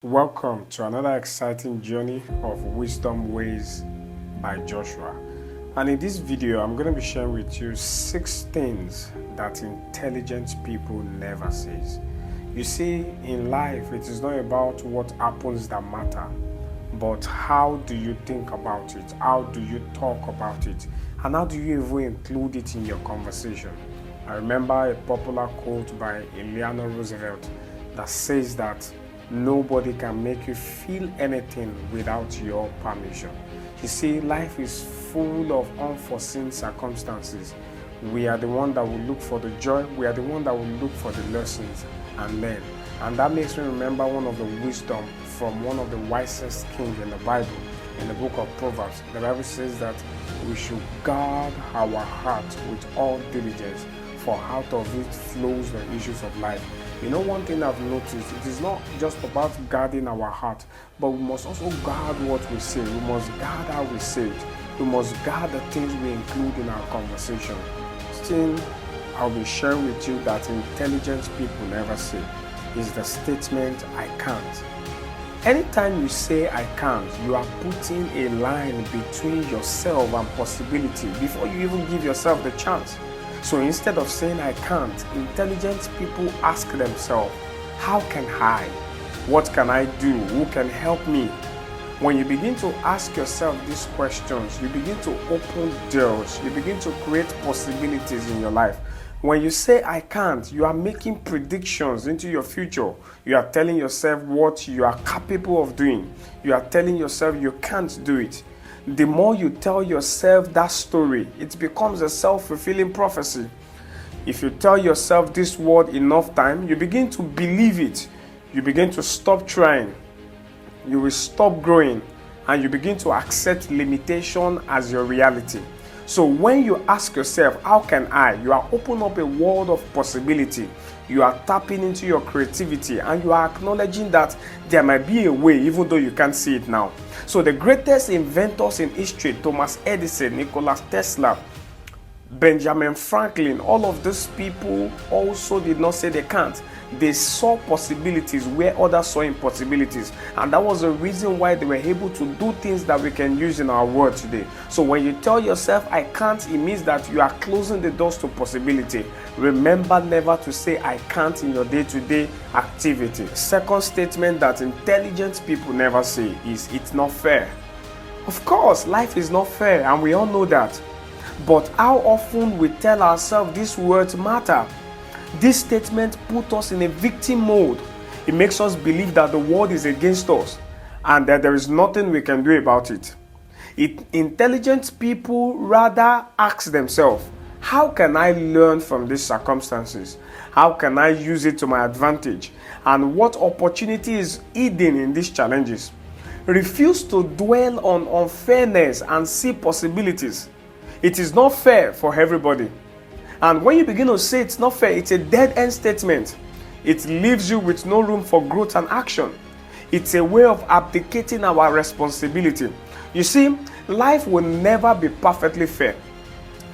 Welcome to another exciting journey of Wisdom Ways by Joshua. And in this video, I'm going to be sharing with you 6 things that intelligent people never say. You see, in life, it is not about what happens that matter, but how do you think about it? How do you talk about it? And how do you even include it in your conversation? I remember a popular quote by Eleanor Rosevelt that says that nobody can make you feel anything without your permission. You see, life is full of unforeseen circumstances. We are the one that will look for the joy. We are the one that will look for the lessons and learn. And that makes me remember one of the wisdom from one of the wisest kings in the Bible, in the book of Proverbs. The Bible says that we should guard our heart with all diligence, for out of it flows the issues of life. You know, one thing I've noticed, it is not just about guarding our heart, but we must also guard what we say. We must guard how we say it. We must guard the things we include in our conversation. Still, I'll be sharing with you that intelligent people never say is the statement, I can't. Anytime you say I can't, you are putting a line between yourself and possibility before you even give yourself the chance. So instead of saying I can't, intelligent people ask themselves, how can I? What can I do? Who can help me? When you begin to ask yourself these questions, you begin to open doors. You begin to create possibilities in your life. When you say I can't, you are making predictions into your future. You are telling yourself what you are capable of doing. You are telling yourself you can't do it. The more you tell yourself that story, it becomes a self-fulfilling prophecy. If you tell yourself this word enough time, you begin to believe it. You begin to stop trying. You will stop growing, and you begin to accept limitation as your reality. So when you ask yourself, how can I? You are opening up a world of possibility. You are tapping into your creativity, and you are acknowledging that there might be a way even though you can't see it now. So the greatest inventors in history, Thomas Edison, Nikola Tesla, Benjamin Franklin, all of these people also did not say they can't. They saw possibilities where others saw impossibilities, and that was the reason why they were able to do things that we can use in our world today. So when you tell yourself I can't, it means that you are closing the doors to possibility. Remember never to say I can't in your day-to-day activity. Second statement that intelligent people never say is it's not fair. Of course, life is not fair, and we all know that. But how often we tell ourselves these words matter? This statement puts us in a victim mode. It makes us believe that the world is against us and that there is nothing we can do about it. Intelligent people rather ask themselves, how can I learn from these circumstances? How can I use it to my advantage? And what opportunity is hidden in these challenges? Refuse to dwell on unfairness and see possibilities. It is not fair for everybody. And when you begin to say it's not fair, it's a dead-end statement. It leaves you with no room for growth and action. It's a way of abdicating our responsibility. You see, life will never be perfectly fair.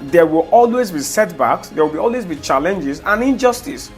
There will always be setbacks, there will always be challenges and injustice.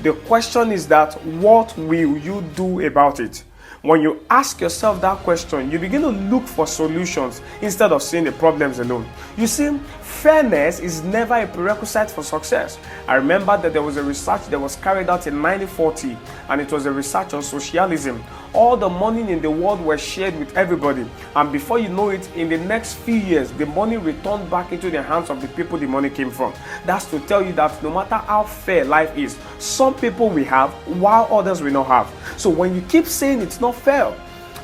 The question is that, what will you do about it? When you ask yourself that question, you begin to look for solutions instead of seeing the problems alone. You see, fairness is never a prerequisite for success. I remember that there was a research that was carried out in 1940, and it was a research on socialism. All the money in the world was shared with everybody, and before you know it, in the next few years, the money returned back into the hands of the people the money came from. That's to tell you that no matter how fair life is, some people will have while others will not have. So when you keep saying it's not fair,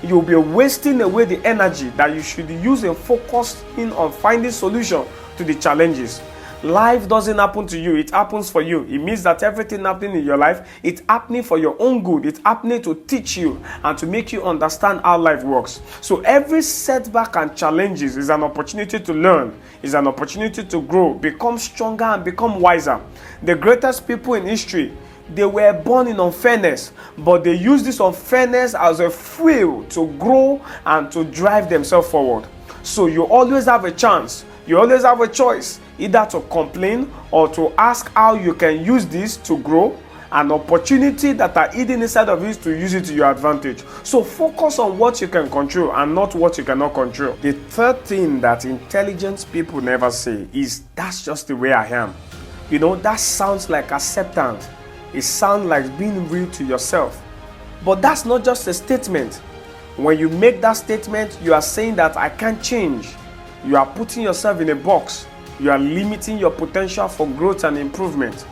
you'll be wasting away the energy that you should use and focus in on finding solutions to the challenges. Life doesn't happen to you, it happens for you. It means that everything happening in your life, it's happening for your own good. It's happening to teach you and to make you understand how life works. So every setback and challenges is an opportunity to learn, is an opportunity to grow, become stronger and become wiser. The greatest people in history, they were born in unfairness, but they used this unfairness as a fuel to grow and to drive themselves forward. So you always have a chance. You always have a choice, either to complain or to ask how you can use this to grow An opportunity that are hidden inside of you to use it to your advantage. So focus on what you can control and not what you cannot control. The third thing that intelligent people never say is, that's just the way I am. You know, that sounds like acceptance. It sounds like being real to yourself. But that's not just a statement. When you make that statement, you are saying that I can't change. You are putting yourself in a box. You are limiting your potential for growth and improvement.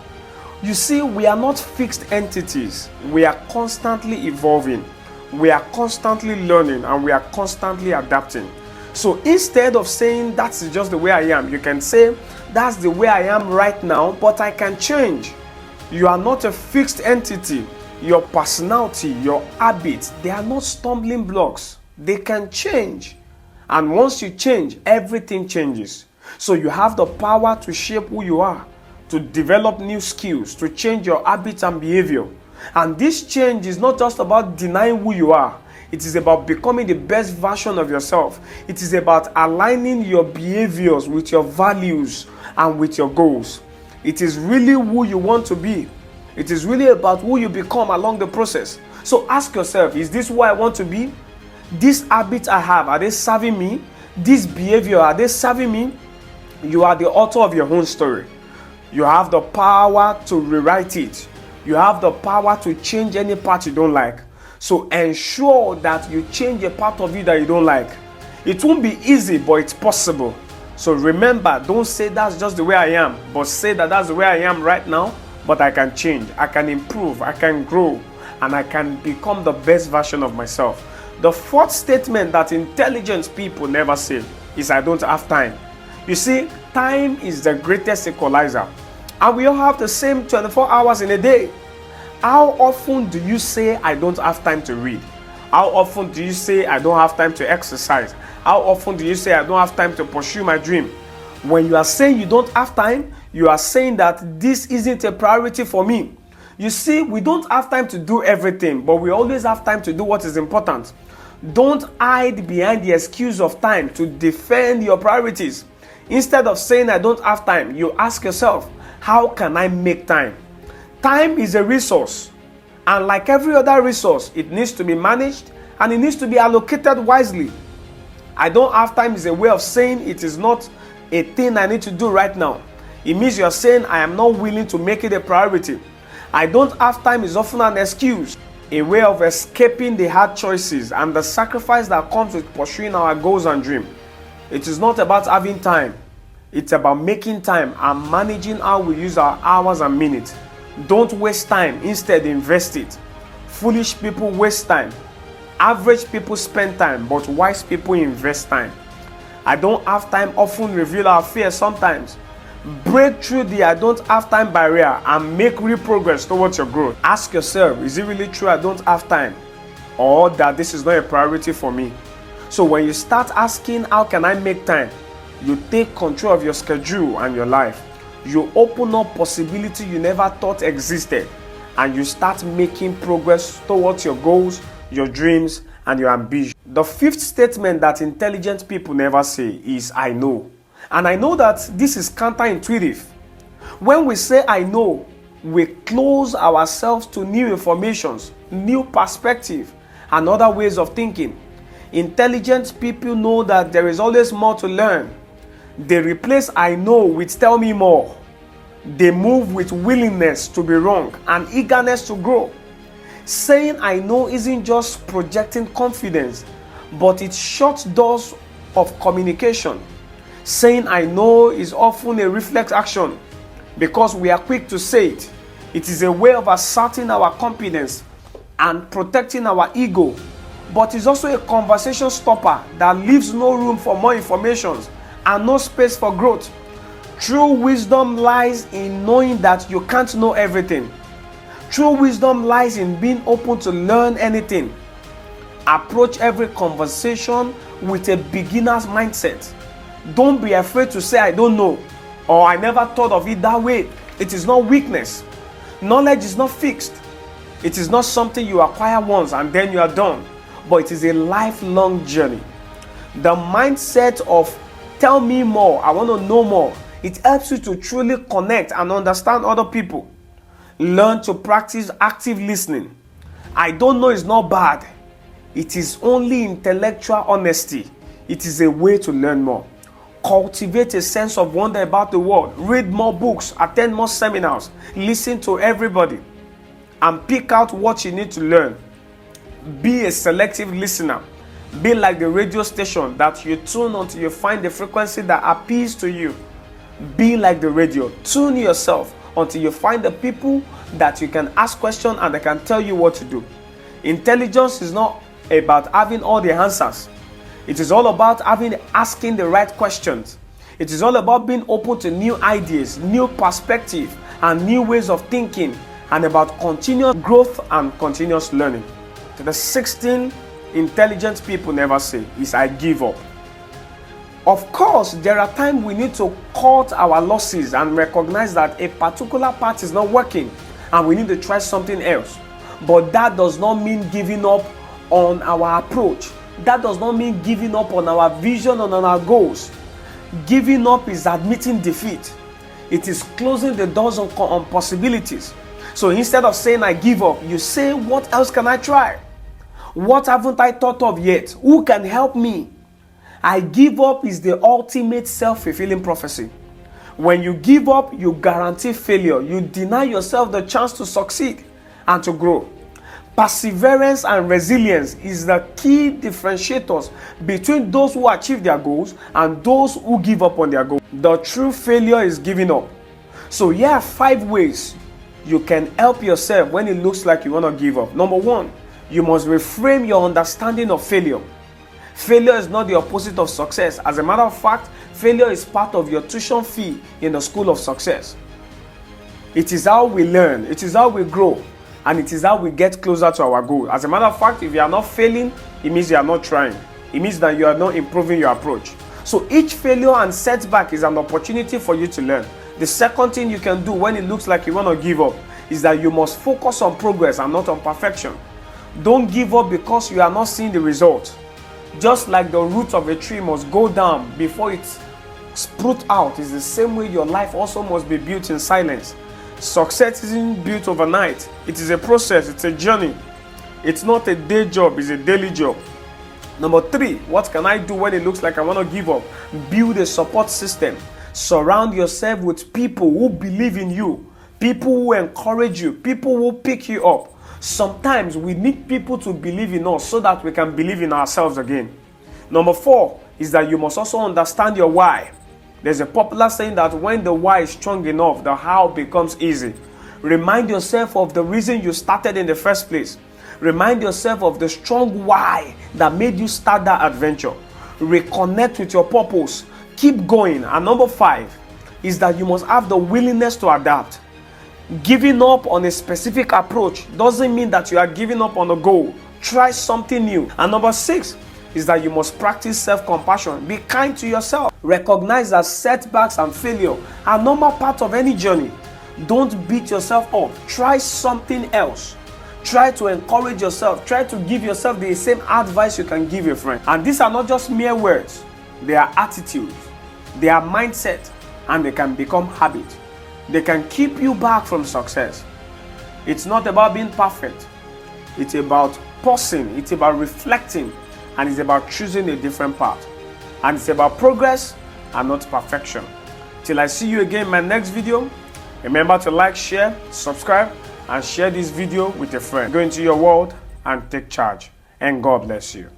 You see, we are not fixed entities. We are constantly evolving. We are constantly learning, and we are constantly adapting. So instead of saying that's just the way I am, you can say that's the way I am right now, but I can change. You are not a fixed entity. Your personality, your habits, they are not stumbling blocks. They can change. And once you change, everything changes. So you have the power to shape who you are, to develop new skills, to change your habits and behavior. And this change is not just about denying who you are. It is about becoming the best version of yourself. It is about aligning your behaviors with your values and with your goals. It is really who you want to be. It is really about who you become along the process. So ask yourself, is this who I want to be? These habits I have, are they serving me? This behavior, are they serving me? You are the author of your own story. You have the power to rewrite it. You have the power to change any part you don't like. So ensure that you change a part of you that you don't like. It won't be easy, but it's possible. So remember, don't say that's just the way I am, but say that that's the way I am right now, but I can change, I can improve, I can grow, and I can become the best version of myself. The fourth statement that intelligent people never say is, I don't have time. You see, time is the greatest equalizer, and we all have the same 24 hours in a day. How often do you say, I don't have time to read? How often do you say, I don't have time to exercise? How often do you say, I don't have time to pursue my dream? When you are saying you don't have time, you are saying that this isn't a priority for me. You see, we don't have time to do everything, but we always have time to do what is important. Don't hide behind the excuse of time to defend your priorities. Instead of saying, I don't have time, you ask yourself, how can I make time? Time is a resource, and like every other resource, it needs to be managed and it needs to be allocated wisely. I don't have time is a way of saying it is not a thing I need to do right now. It means you are saying I am not willing to make it a priority. I don't have time is often an excuse, a way of escaping the hard choices and the sacrifice that comes with pursuing our goals and dreams. It is not about having time. It's about making time and managing how we use our hours and minutes. Don't waste time, instead invest it. Foolish people waste time. Average people spend time, but wise people invest time. I don't have time often reveal our fears sometimes. Break through the I don't have time barrier and make real progress towards your growth. Ask yourself, is it really true I don't have time? Or that this is not a priority for me? So when you start asking, how can I make time? You take control of your schedule and your life. You open up possibility you never thought existed, and you start making progress towards your goals, your dreams, and your ambition. The fifth statement that intelligent people never say is, I know. And I know that this is counterintuitive. When we say I know, we close ourselves to new informations, new perspective, and other ways of thinking. Intelligent people know that there is always more to learn. They replace I know with tell me more. They move with willingness to be wrong and eagerness to grow. Saying I know isn't just projecting confidence, but it shuts doors of communication. Saying I know is often a reflex action because we are quick to say it. It is a way of asserting our competence and protecting our ego, but it's also a conversation stopper that leaves no room for more information and no space for growth. True wisdom lies in knowing that you can't know everything. True wisdom lies in being open to learn anything. Approach every conversation with a beginner's mindset. Don't be afraid to say I don't know or I never thought of it that way. It is not weakness. Knowledge is not fixed. It is not something you acquire once and then you are done, but it is a lifelong journey. The mindset of tell me more, I want to know more, it helps you to truly connect and understand other people. Learn to practice active listening. I don't know is not bad. It is only intellectual honesty. It is a way to learn more. Cultivate a sense of wonder about the world. Read more books, attend more seminars, listen to everybody, and pick out what you need to learn. Be a selective listener. Be like the radio station that you tune until you find the frequency that appeals to you. Be like the radio. Tune yourself until you find the people that you can ask questions and they can tell you what to do. Intelligence is not about having all the answers. It is all about asking the right questions. It is all about being open to new ideas, new perspectives, and new ways of thinking, and about continuous growth and continuous learning. So the 16 intelligent people never say is I give up. Of course, there are times we need to cut our losses and recognize that a particular part is not working and we need to try something else. But that does not mean giving up on our approach. That does not mean giving up on our vision and on our goals. Giving up is admitting defeat. It is closing the doors on possibilities. So instead of saying I give up, you say, what else can I try? What haven't I thought of yet? Who can help me? I give up is the ultimate self-fulfilling prophecy. When you give up, you guarantee failure. You deny yourself the chance to succeed and to grow. Perseverance and resilience is the key differentiators between those who achieve their goals and those who give up on their goals. The true failure is giving up. So here are 5 ways you can help yourself when it looks like you want to give up. Number 1, you must reframe your understanding of failure. Failure is not the opposite of success. As a matter of fact, failure is part of your tuition fee in the school of success. It is how we learn, it is how we grow, and it is how we get closer to our goal. As a matter of fact, if you are not failing, it means you are not trying. It means that you are not improving your approach. So each failure and setback is an opportunity for you to learn. The second thing you can do when it looks like you want to give up is that you must focus on progress and not on perfection. Don't give up because you are not seeing the result. Just like the root of a tree must go down before it sprouts out, is the same way your life also must be built in silence. Success isn't built overnight. It is a process, it's a journey. It's not a day job, it's a daily job. Number 3, what can I do when it looks like I want to give up? Build a support system. Surround yourself with people who believe in you, people who encourage you, people who pick you up. Sometimes we need people to believe in us so that we can believe in ourselves again. Number 4 is that you must also understand your why. There's a popular saying that when the why is strong enough, the how becomes easy. Remind yourself of the reason you started in the first place. Remind yourself of the strong why that made you start that adventure. Reconnect with your purpose. Keep going. And number 5 is that you must have the willingness to adapt. Giving up on a specific approach doesn't mean that you are giving up on a goal. Try something new. And number 6 is that you must practice self-compassion. Be kind to yourself. Recognize that setbacks and failure are normal part of any journey. Don't beat yourself up. Try something else. Try to encourage yourself. Try to give yourself the same advice you can give a friend. And these are not just mere words. They are attitudes. They are mindset. And they can become habit. They can keep you back from success. It's not about being perfect. It's about pausing. It's about reflecting. And it's about choosing a different path. And it's about progress and not perfection. Till I see you again in my next video, remember to like, share, subscribe, and share this video with a friend. Go into your world and take charge. And God bless you.